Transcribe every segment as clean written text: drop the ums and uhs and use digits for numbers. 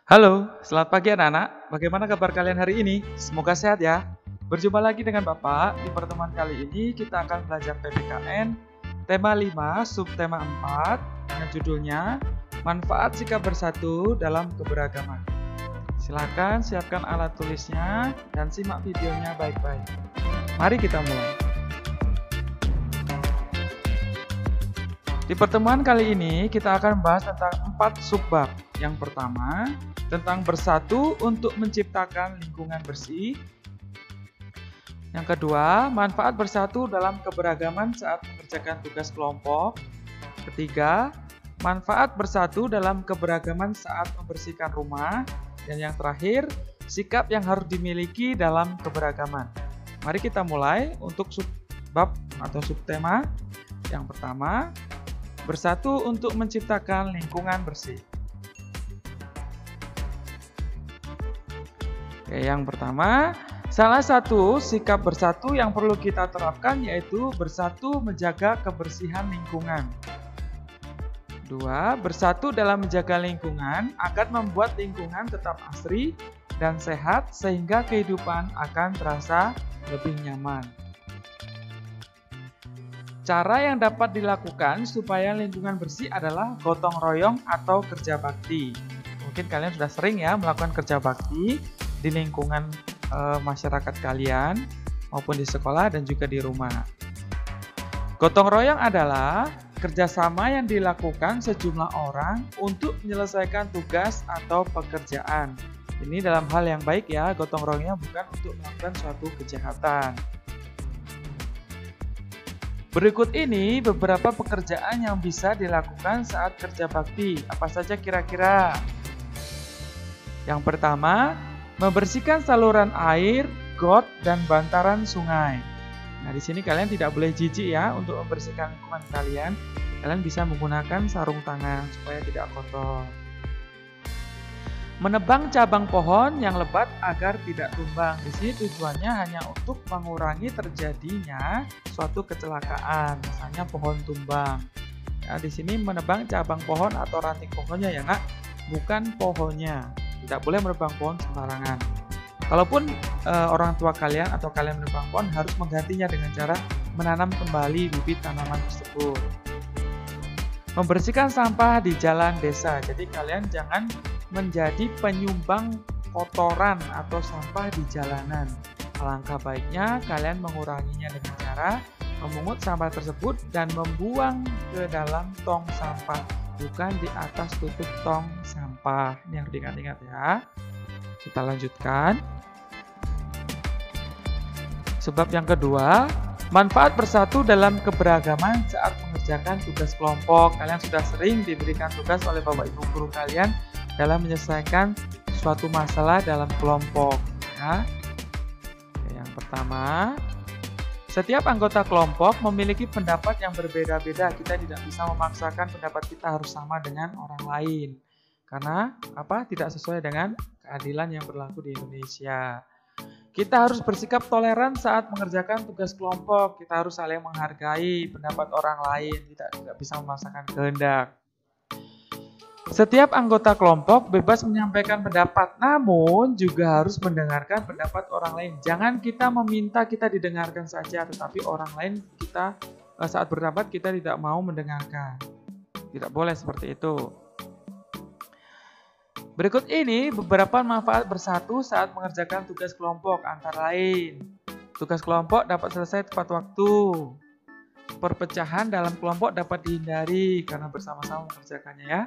Halo, selamat pagi anak-anak. Bagaimana kabar kalian hari ini? Semoga sehat ya. Berjumpa lagi dengan Bapak. Di pertemuan kali ini kita akan belajar PPKN tema 5, subtema 4 dengan judulnya Manfaat Sikap Bersatu dalam Keberagaman. Silakan siapkan alat tulisnya dan simak videonya baik-baik. Mari kita mulai. Di pertemuan kali ini kita akan membahas tentang 4 subbab. Yang pertama, tentang bersatu untuk menciptakan lingkungan bersih. Yang kedua, manfaat bersatu dalam keberagaman saat mengerjakan tugas kelompok. Ketiga, manfaat bersatu dalam keberagaman saat membersihkan rumah. Dan yang terakhir, sikap yang harus dimiliki dalam keberagaman. Mari kita mulai untuk subbab atau subtema. Yang pertama, bersatu untuk menciptakan lingkungan bersih. Oke, yang pertama, salah satu sikap bersatu yang perlu kita terapkan yaitu bersatu menjaga kebersihan lingkungan. Dua, bersatu dalam menjaga lingkungan akan membuat lingkungan tetap asri dan sehat sehingga kehidupan akan terasa lebih nyaman. Cara yang dapat dilakukan supaya lingkungan bersih adalah gotong royong atau kerja bakti. Mungkin kalian sudah sering ya melakukan kerja bakti di lingkungan masyarakat kalian maupun di sekolah dan juga di rumah. Gotong royong adalah kerjasama yang dilakukan sejumlah orang untuk menyelesaikan tugas atau pekerjaan. Ini dalam hal yang baik ya, gotong royongnya bukan untuk melakukan suatu kejahatan. Berikut ini beberapa pekerjaan yang bisa dilakukan saat kerja bakti. Apa saja kira-kira? Yang pertama, membersihkan saluran air, got, dan bantaran sungai. Nah, di sini kalian tidak boleh jijik ya untuk membersihkan lingkungan kalian. Kalian bisa menggunakan sarung tangan supaya tidak kotor. Menebang cabang pohon yang lebat agar tidak tumbang. Di sini tujuannya hanya untuk mengurangi terjadinya suatu kecelakaan, misalnya pohon tumbang. Nah, di sini menebang cabang pohon atau ranting pohonnya ya nak, bukan pohonnya. Tidak boleh menebang pohon sembarangan. Kalaupun orang tua kalian atau kalian menebang pohon, harus menggantinya dengan cara menanam kembali bibit tanaman tersebut. Membersihkan sampah di jalan desa. Jadi kalian jangan menjadi penyumbang kotoran atau sampah di jalanan. Alangkah baiknya kalian menguranginya dengan cara memungut sampah tersebut dan membuang ke dalam tong sampah, bukan di atas tutup tong sampah. Ini harus diingat-ingat ya. Kita lanjutkan. Sebab yang kedua, manfaat bersatu dalam keberagaman saat mengerjakan tugas kelompok. Kalian sudah sering diberikan tugas oleh Bapak Ibu guru kalian dalam menyelesaikan suatu masalah dalam kelompok. Ya. Yang pertama, setiap anggota kelompok memiliki pendapat yang berbeda-beda. Kita tidak bisa memaksakan pendapat kita harus sama dengan orang lain. Karena apa? Tidak sesuai dengan keadilan yang berlaku di Indonesia. Kita harus bersikap toleran saat mengerjakan tugas kelompok. Kita harus saling menghargai pendapat orang lain. Kita tidak bisa memaksakan kehendak. Setiap anggota kelompok bebas menyampaikan pendapat, namun juga harus mendengarkan pendapat orang lain. Jangan kita meminta kita didengarkan saja, tetapi orang lain kita saat berpendapat kita tidak mau mendengarkan. Tidak boleh seperti itu. Berikut ini beberapa manfaat bersatu saat mengerjakan tugas kelompok, antara lain. Tugas kelompok dapat selesai tepat waktu. Perpecahan dalam kelompok dapat dihindari karena bersama-sama mengerjakannya ya.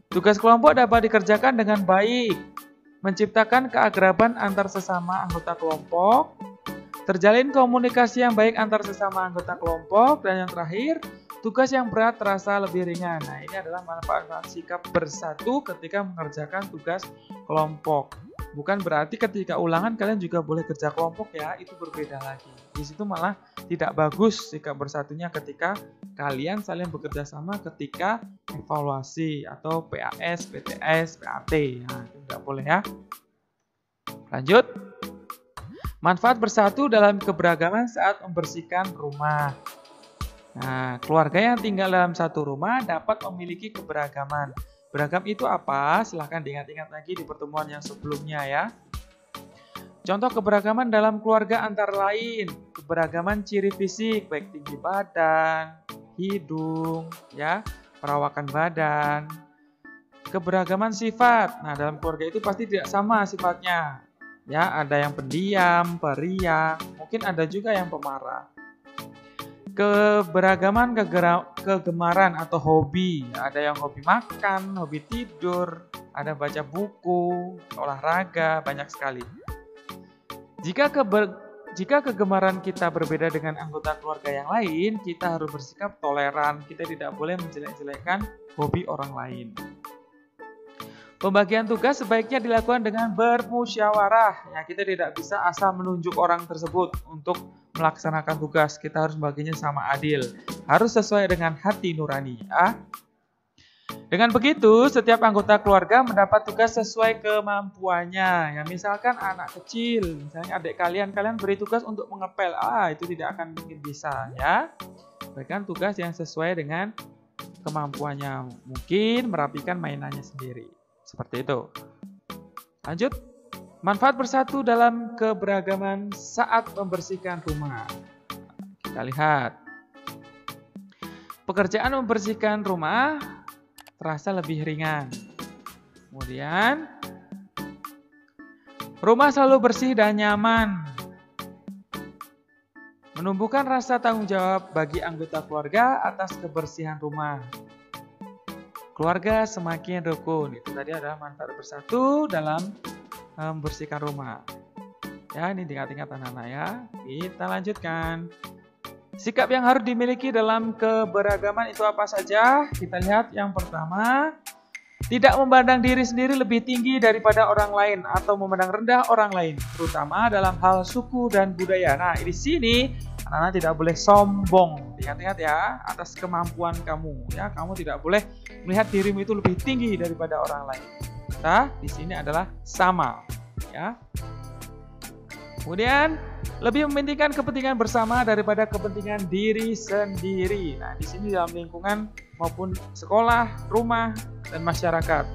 Tugas kelompok dapat dikerjakan dengan baik, menciptakan keakraban antar sesama anggota kelompok, terjalin komunikasi yang baik antar sesama anggota kelompok, dan yang terakhir, tugas yang berat terasa lebih ringan. Nah, ini adalah manfaat sikap bersatu ketika mengerjakan tugas kelompok. Bukan berarti ketika ulangan kalian juga boleh kerja kelompok ya, itu berbeda lagi. Di situ malah tidak bagus sikap bersatunya ketika kalian saling bekerja sama ketika evaluasi atau PAS, PTS, PAT. Nah, itu tidak boleh ya. Lanjut. Manfaat bersatu dalam keberagaman saat membersihkan rumah. Nah, keluarga yang tinggal dalam satu rumah dapat memiliki keberagaman. Beragam itu apa? Silahkan diingat-ingat lagi di pertemuan yang sebelumnya ya. Contoh keberagaman dalam keluarga antara lain keberagaman ciri fisik baik tinggi badan, hidung, ya, perawakan badan. Keberagaman sifat. Nah, dalam keluarga itu pasti tidak sama sifatnya. Ya, ada yang pendiam, periang, mungkin ada juga yang pemarah. Keberagaman kegemaran atau hobi. Ada yang hobi makan, hobi tidur, ada baca buku, olahraga, banyak sekali. Jika kegemaran kita berbeda dengan anggota keluarga yang lain, kita harus bersikap toleran. Kita tidak boleh menjelek-jelekkan hobi orang lain. Pembagian tugas sebaiknya dilakukan dengan bermusyawarah. Ya, kita tidak bisa asal menunjuk orang tersebut untuk melaksanakan tugas. Kita harus baginya sama adil. Harus sesuai dengan hati nurani. Dengan begitu, setiap anggota keluarga mendapat tugas sesuai kemampuannya. Ya, misalkan anak kecil, misalnya adik kalian beri tugas untuk mengepel. Itu tidak akan mungkin bisa, ya. Berikan tugas yang sesuai dengan kemampuannya. Mungkin merapikan mainannya sendiri. Seperti itu. Lanjut. Manfaat bersatu dalam keberagaman saat membersihkan rumah. Kita lihat. Pekerjaan membersihkan rumah terasa lebih ringan. Kemudian, rumah selalu bersih dan nyaman. Menumbuhkan rasa tanggung jawab bagi anggota keluarga atas kebersihan rumah. Keluarga semakin rukun. Itu tadi adalah manfaat bersatu dalam membersihkan rumah. Ya, ini diingat-ingat anak-anak ya. Kita lanjutkan. Sikap yang harus dimiliki dalam keberagaman itu apa saja? Kita lihat yang pertama, tidak memandang diri sendiri lebih tinggi daripada orang lain atau memandang rendah orang lain, terutama dalam hal suku dan budaya. Nah, di sini anak-anak tidak boleh sombong. Ingat-ingat ya, atas kemampuan kamu. Ya, kamu tidak boleh melihat dirimu itu lebih tinggi daripada orang lain. Kita di sini adalah sama. Ya. Kemudian lebih mementingkan kepentingan bersama daripada kepentingan diri sendiri. Nah, di sini dalam lingkungan maupun sekolah, rumah, dan masyarakat.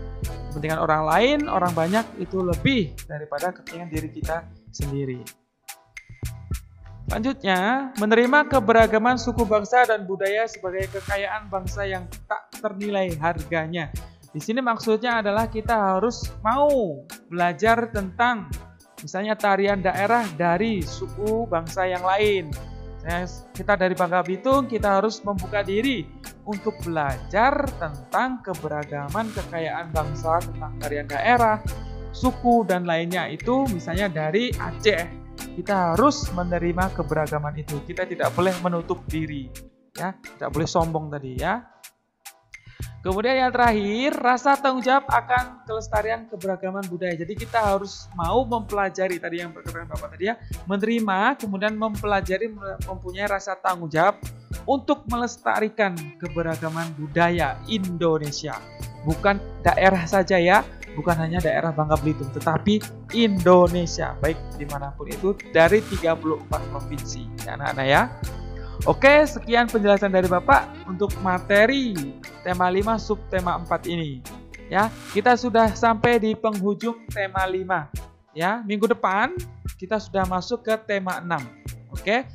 Kepentingan orang lain, orang banyak itu lebih daripada kepentingan diri kita sendiri. Selanjutnya, menerima keberagaman suku bangsa dan budaya sebagai kekayaan bangsa yang tak ternilai harganya. Di sini maksudnya adalah kita harus mau belajar tentang misalnya tarian daerah dari suku bangsa yang lain. Kita dari Bangka Belitung, kita harus membuka diri untuk belajar tentang keberagaman kekayaan bangsa, tentang tarian daerah, suku, dan lainnya. Itu misalnya dari Aceh. Kita harus menerima keberagaman itu. Kita tidak boleh menutup diri. Ya, tidak boleh sombong tadi ya. Kemudian yang terakhir, rasa tanggung jawab akan kelestarian keberagaman budaya. Jadi kita harus mau mempelajari, tadi yang berkata Bapak tadi ya, menerima, kemudian mempelajari, mempunyai rasa tanggung jawab untuk melestarikan keberagaman budaya Indonesia. Bukan daerah saja ya, bukan hanya daerah Bangka Belitung, tetapi Indonesia, baik dimanapun itu dari 34 provinsi. Ya, anak-anak ya. Oke, sekian penjelasan dari Bapak untuk materi tema 5 subtema 4 ini. Ya, kita sudah sampai di penghujung tema 5. Ya, minggu depan kita sudah masuk ke tema 6. Oke?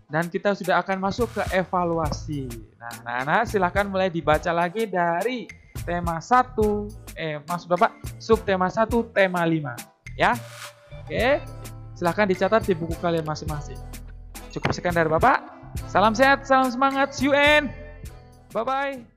Dan kita sudah akan masuk ke evaluasi. Nah, anak-anak silahkan mulai dibaca lagi dari tema 1, maksud Bapak subtema 1 tema 5. Ya. Oke. Silahkan dicatat di buku kalian masing-masing. Cukup sekian dari Bapak. Salam sehat, salam semangat, see you and bye-bye.